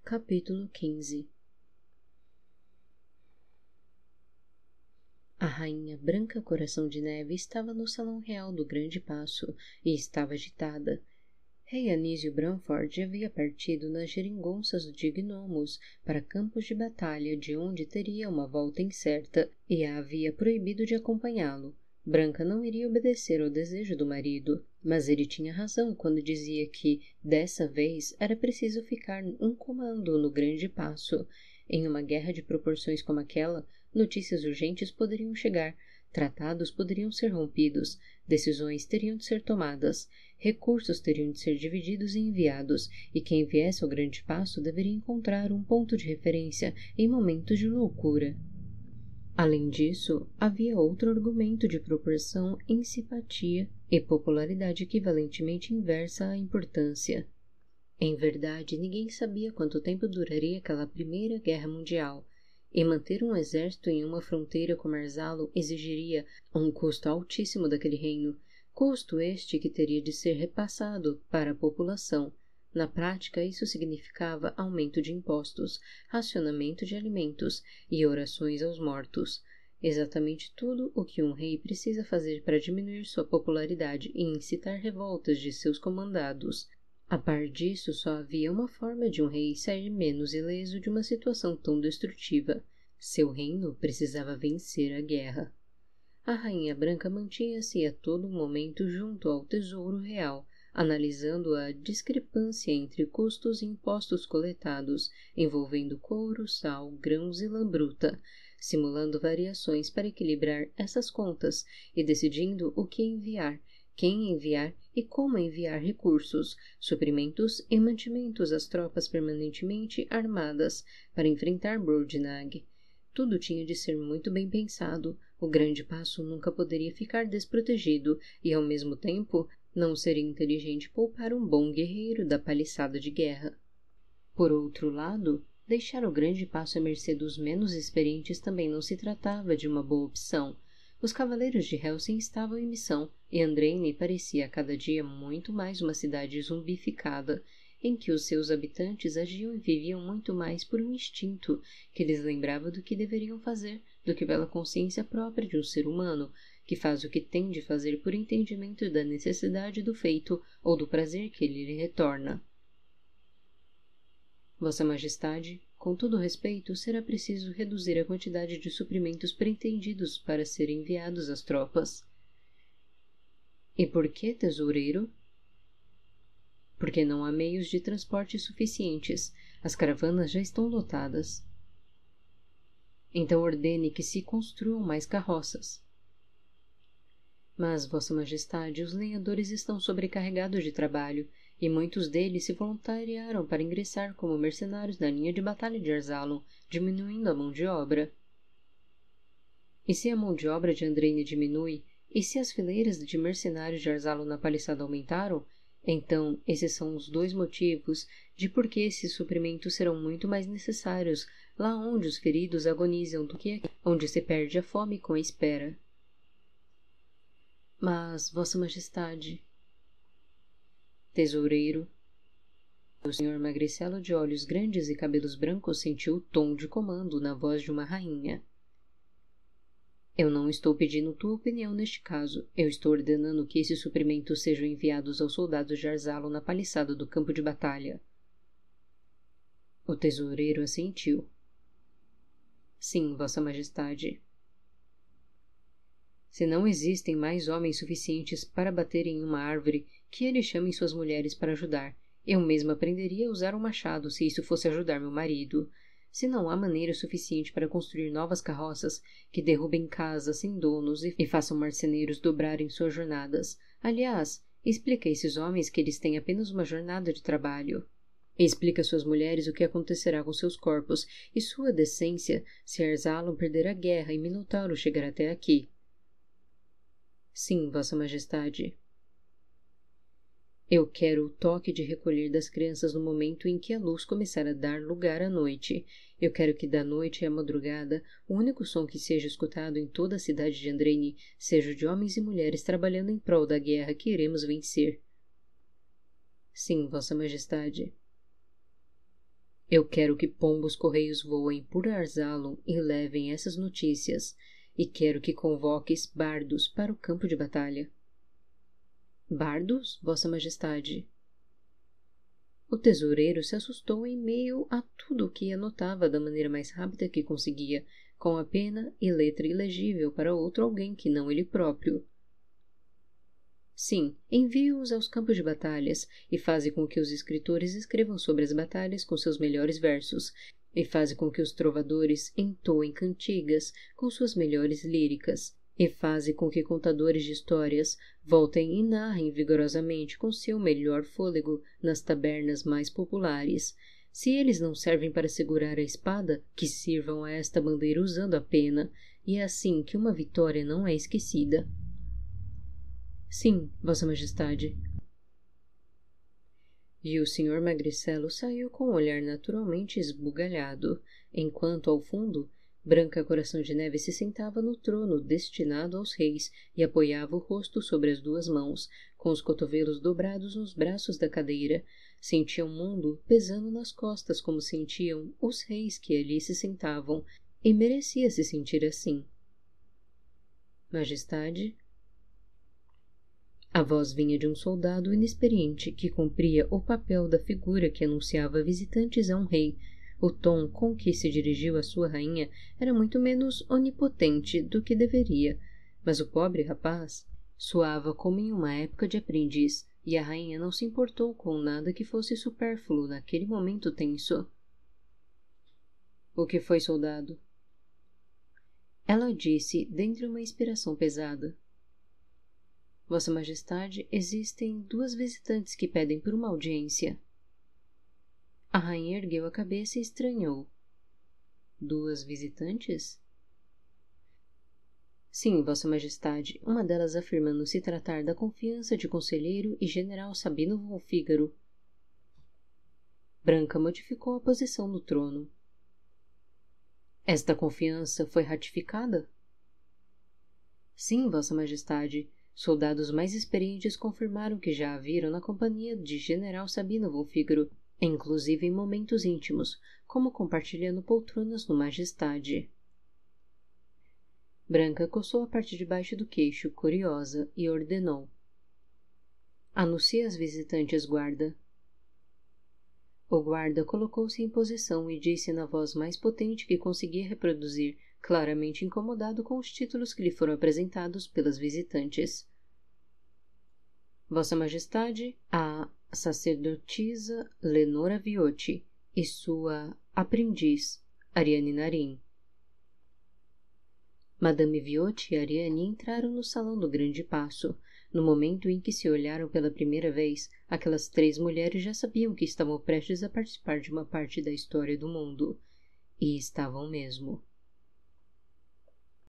Capítulo 15. A rainha Branca Coração de Neve estava no salão real do Grande Paço e estava agitada. Rei Anísio Branford havia partido nas geringonças de gnomos para campos de batalha, de onde teria uma volta incerta, e a havia proibido de acompanhá-lo. Branca não iria obedecer ao desejo do marido, mas ele tinha razão quando dizia que, dessa vez, era preciso ficar um comando no Grande Paço. Em uma guerra de proporções como aquela, notícias urgentes poderiam chegar, tratados poderiam ser rompidos, decisões teriam de ser tomadas, recursos teriam de ser divididos e enviados, e quem viesse ao Grande Paço deveria encontrar um ponto de referência em momentos de loucura. Além disso, havia outro argumento de proporção em simpatia e popularidade equivalentemente inversa à importância. Em verdade, ninguém sabia quanto tempo duraria aquela Primeira Guerra Mundial, e manter um exército em uma fronteira como Arzalo exigiria um custo altíssimo daquele reino, custo este que teria de ser repassado para a população. Na prática, isso significava aumento de impostos, racionamento de alimentos e orações aos mortos. Exatamente tudo o que um rei precisa fazer para diminuir sua popularidade e incitar revoltas de seus comandados. A par disso, só havia uma forma de um rei sair menos ileso de uma situação tão destrutiva. Seu reino precisava vencer a guerra. A Rainha Branca mantinha-se a todo momento junto ao Tesouro Real, analisando a discrepância entre custos e impostos coletados, envolvendo couro, sal, grãos e lã bruta, simulando variações para equilibrar essas contas e decidindo o que enviar, quem enviar e como enviar recursos, suprimentos e mantimentos às tropas permanentemente armadas para enfrentar Brodnag. Tudo tinha de ser muito bem pensado, o Grande Paço nunca poderia ficar desprotegido e, ao mesmo tempo, não seria inteligente poupar um bom guerreiro da paliçada de guerra. Por outro lado, deixar o Grande Paço à mercê dos menos experientes também não se tratava de uma boa opção. Os cavaleiros de Helsing estavam em missão, e Andraine parecia a cada dia muito mais uma cidade zumbificada, em que os seus habitantes agiam e viviam muito mais por um instinto que lhes lembrava do que deveriam fazer do que pela consciência própria de um ser humano, que faz o que tem de fazer por entendimento da necessidade do feito ou do prazer que ele lhe retorna. Vossa Majestade, com todo respeito, será preciso reduzir a quantidade de suprimentos pretendidos para serem enviados às tropas. E por que, tesoureiro? Porque não há meios de transporte suficientes. As caravanas já estão lotadas. Então ordene que se construam mais carroças. Mas, Vossa Majestade, os lenhadores estão sobrecarregados de trabalho, e muitos deles se voluntariaram para ingressar como mercenários na linha de batalha de Arzalon, diminuindo a mão de obra. E se a mão de obra de Andraine diminui, e se as fileiras de mercenários de Arzalon na paliçada aumentaram, então esses são os dois motivos de por que esses suprimentos serão muito mais necessários lá onde os feridos agonizam do que aqui, onde se perde a fome com a espera. Mas, Vossa Majestade... Tesoureiro... O senhor magricelo de olhos grandes e cabelos brancos sentiu o tom de comando na voz de uma rainha. Eu não estou pedindo tua opinião neste caso. Eu estou ordenando que esses suprimentos sejam enviados aos soldados de Arzalon na paliçada do campo de batalha. O tesoureiro assentiu. Sim, Vossa Majestade. Se não existem mais homens suficientes para bater em uma árvore, que eles chamem suas mulheres para ajudar. Eu mesma aprenderia a usar um machado se isso fosse ajudar meu marido. Se não há maneira suficiente para construir novas carroças, que derrubem casas sem donos e façam marceneiros dobrarem suas jornadas. Aliás, explica a esses homens que eles têm apenas uma jornada de trabalho. Explica a suas mulheres o que acontecerá com seus corpos e sua decência se Arzalon perder a guerra e Minotauro chegar até aqui. Sim, Vossa Majestade. Eu quero o toque de recolher das crianças no momento em que a luz começar a dar lugar à noite. Eu quero que da noite à madrugada o único som que seja escutado em toda a cidade de Andraine seja o de homens e mulheres trabalhando em prol da guerra que iremos vencer. Sim, Vossa Majestade. Eu quero que pombos correios voem por Arzalon e levem essas notícias, e quero que convoques bardos para o campo de batalha. Bardos, Vossa Majestade? O tesoureiro se assustou em meio a tudo o que anotava da maneira mais rápida que conseguia, com a pena e letra ilegível para outro alguém que não ele próprio. Sim, envie-os aos campos de batalhas e faze com que os escritores escrevam sobre as batalhas com seus melhores versos, e faze com que os trovadores entoem cantigas com suas melhores líricas, e faze com que contadores de histórias voltem e narrem vigorosamente com seu melhor fôlego nas tabernas mais populares. Se eles não servem para segurar a espada, que sirvam a esta bandeira usando a pena, e é assim que uma vitória não é esquecida. Sim, Vossa Majestade. E o Sr. Magricelo saiu com um olhar naturalmente esbugalhado, enquanto, ao fundo, Branca Coração de Neve se sentava no trono destinado aos reis e apoiava o rosto sobre as duas mãos, com os cotovelos dobrados nos braços da cadeira. Sentia o mundo pesando nas costas como sentiam os reis que ali se sentavam, e merecia se sentir assim. Majestade? A voz vinha de um soldado inexperiente que cumpria o papel da figura que anunciava visitantes a um rei. O tom com que se dirigiu à sua rainha era muito menos onipotente do que deveria, mas o pobre rapaz soava como em uma época de aprendiz, e a rainha não se importou com nada que fosse supérfluo naquele momento tenso. O que foi, soldado? Ela disse, dentre uma inspiração pesada. Vossa Majestade, existem 2 visitantes que pedem por uma audiência. A rainha ergueu a cabeça e estranhou. 2 visitantes? Sim, Vossa Majestade, uma delas afirmando se tratar da confiança de conselheiro e general Sabino von Fígaro. Branca modificou a posição no trono. Esta confiança foi ratificada? Sim, Vossa Majestade. Soldados mais experientes confirmaram que já a viram na companhia de general Sabino von Fígaro, inclusive em momentos íntimos, como compartilhando poltronas no Majestade. Branca coçou a parte de baixo do queixo, curiosa, e ordenou. Anuncie as visitantes, guarda. O guarda colocou-se em posição e disse na voz mais potente que conseguia reproduzir, claramente incomodado com os títulos que lhe foram apresentados pelas visitantes. Vossa Majestade, a sacerdotisa Lenora Viotti e sua aprendiz, Ariane Narim. Madame Viotti e Ariane entraram no salão do Grande Paço. No momento em que se olharam pela primeira vez, aquelas 3 mulheres já sabiam que estavam prestes a participar de uma parte da história do mundo. E estavam mesmo.